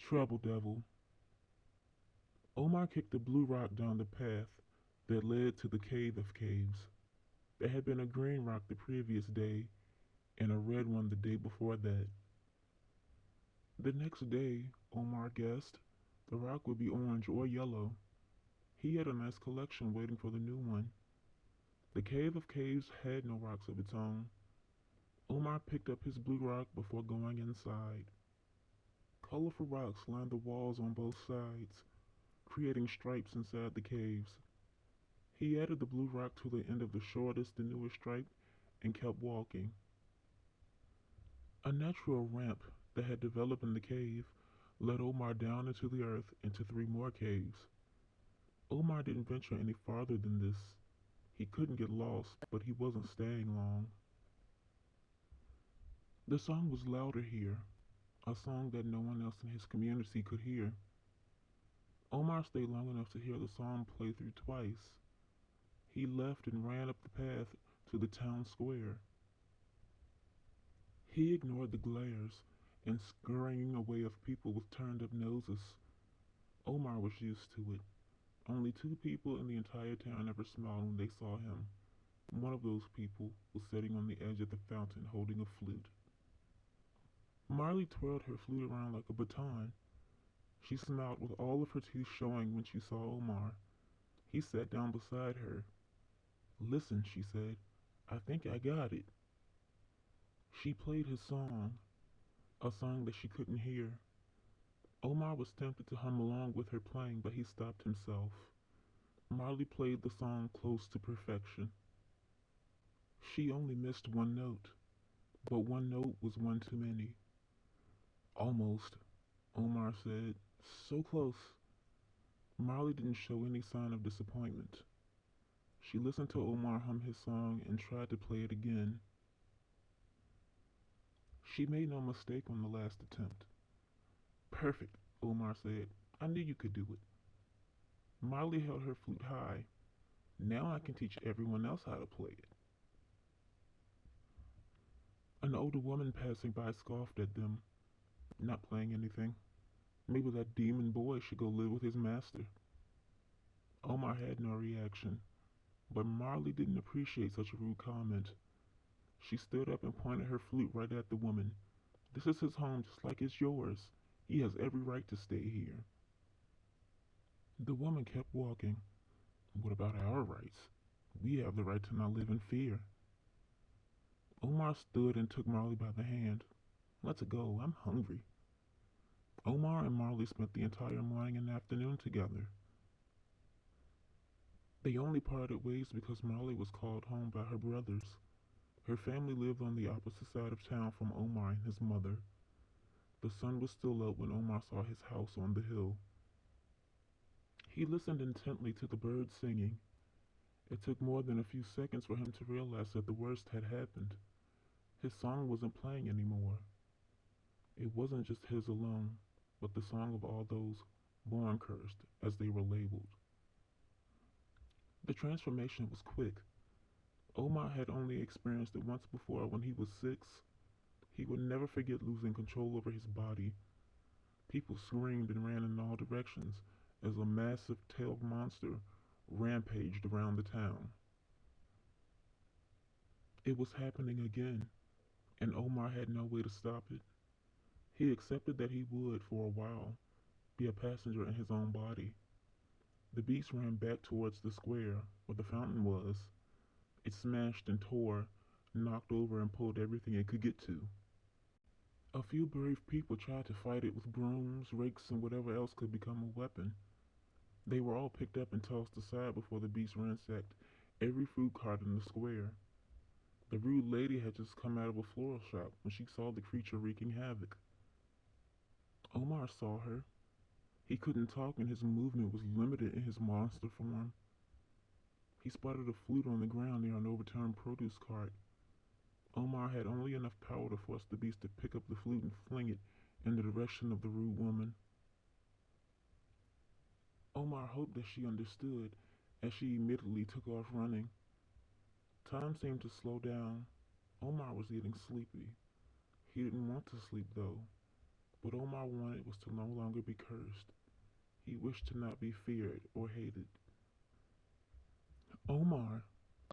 Treble Devil. Omar kicked a blue rock down the path that led to the Cave of Caves. There had been a green rock the previous day and a red one the day before that. The next day, Omar guessed, the rock would be orange or yellow. He had a nice collection waiting for the new one. The Cave of Caves had no rocks of its own. Omar picked up his blue rock before going inside. Colorful rocks lined the walls on both sides, creating stripes inside the caves. He added the blue rock to the end of the shortest and newest stripe and kept walking. A natural ramp that had developed in the cave led Omar down into the earth into three more caves. Omar didn't venture any farther than this. He couldn't get lost, but he wasn't staying long. The song was louder here, a song that no one else in his community could hear. Omar stayed long enough to hear the song play through twice. He left and ran up the path to the town square. He ignored the glares and scurrying away of people with turned up noses. Omar was used to it. Only two people in the entire town ever smiled when they saw him. One of those people was sitting on the edge of the fountain holding a flute. Marley twirled her flute around like a baton. She smiled with all of her teeth showing when she saw Omar. He sat down beside her. "Listen," she said, "I think I got it." She played his song, a song that she couldn't hear. Omar was tempted to hum along with her playing, but he stopped himself. Marley played the song close to perfection. She only missed one note, but one note was one too many. "Almost," Omar said. "So close." Marley didn't show any sign of disappointment. She listened to Omar hum his song and tried to play it again. She made no mistake on the last attempt. "Perfect," Omar said. "I knew you could do it." Marley held her flute high. "Now I can teach everyone else how to play it." An older woman passing by scoffed at them, not playing anything. Maybe that demon boy should go live with his master. Omar had no reaction, but Marley didn't appreciate such a rude comment. She stood up and pointed her flute right at the woman. "This is his home just like it's yours. He has every right to stay here." The woman kept walking. "What about our rights? We have the right to not live in fear." Omar stood and took Marley by the hand. "Let's go, I'm hungry." Omar and Marley spent the entire morning and afternoon together. They only parted ways because Marley was called home by her brothers. Her family lived on the opposite side of town from Omar and his mother. The sun was still up when Omar saw his house on the hill. He listened intently to the birds singing. It took more than a few seconds for him to realize that the worst had happened. His song wasn't playing anymore. It wasn't just his alone, but the song of all those born cursed, as they were labeled. The transformation was quick. Omar had only experienced it once before when he was 6. He would never forget losing control over his body. People screamed and ran in all directions as a massive tailed monster rampaged around the town. It was happening again, and Omar had no way to stop it. He accepted that he would, for a while, be a passenger in his own body. The beast ran back towards the square where the fountain was. It smashed and tore, knocked over and pulled everything it could get to. A few brave people tried to fight it with brooms, rakes, and whatever else could become a weapon. They were all picked up and tossed aside before the beast ransacked every fruit cart in the square. The rude lady had just come out of a floral shop when she saw the creature wreaking havoc. Omar saw her. He couldn't talk and his movement was limited in his monster form. He spotted a flute on the ground near an overturned produce cart. Omar had only enough power to force the beast to pick up the flute and fling it in the direction of the rude woman. Omar hoped that she understood as she immediately took off running. Time seemed to slow down. Omar was getting sleepy. He didn't want to sleep though. What Omar wanted was to no longer be cursed. He wished to not be feared or hated. Omar,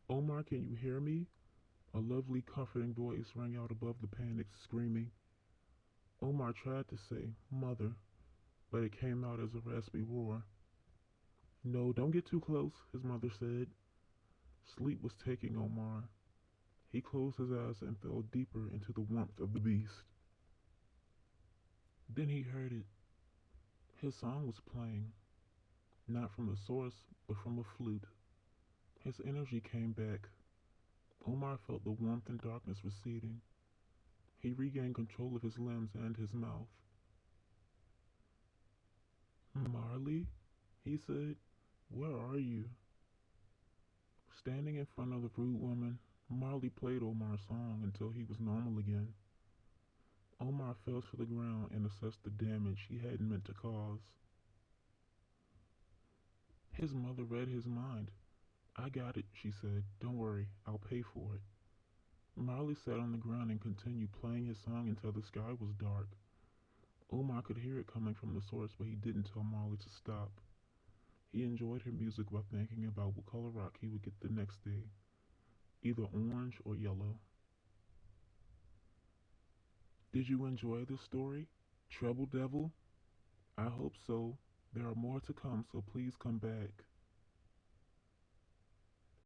Omar, can you hear me? A lovely, comforting voice rang out above the panicked screaming. Omar tried to say, Mother, but it came out as a raspy roar. No, don't get too close, his mother said. Sleep was taking Omar. He closed his eyes and fell deeper into the warmth of the beast. Then he heard it. His song was playing, not from the source, but from a flute. His energy came back. Omar felt the warmth and darkness receding. He regained control of his limbs and his mouth. Marley, he said, where are you? Standing in front of the rude woman, Marley played Omar's song until he was normal again. Omar fell to the ground and assessed the damage he hadn't meant to cause. His mother read his mind. I got it, she said. Don't worry, I'll pay for it. Marley sat on the ground and continued playing his song until the sky was dark. Omar could hear it coming from the source, but he didn't tell Marley to stop. He enjoyed her music while thinking about what color rock he would get the next day, either orange or yellow. Did you enjoy this story, Treble Devil? I hope so. There are more to come, so please come back.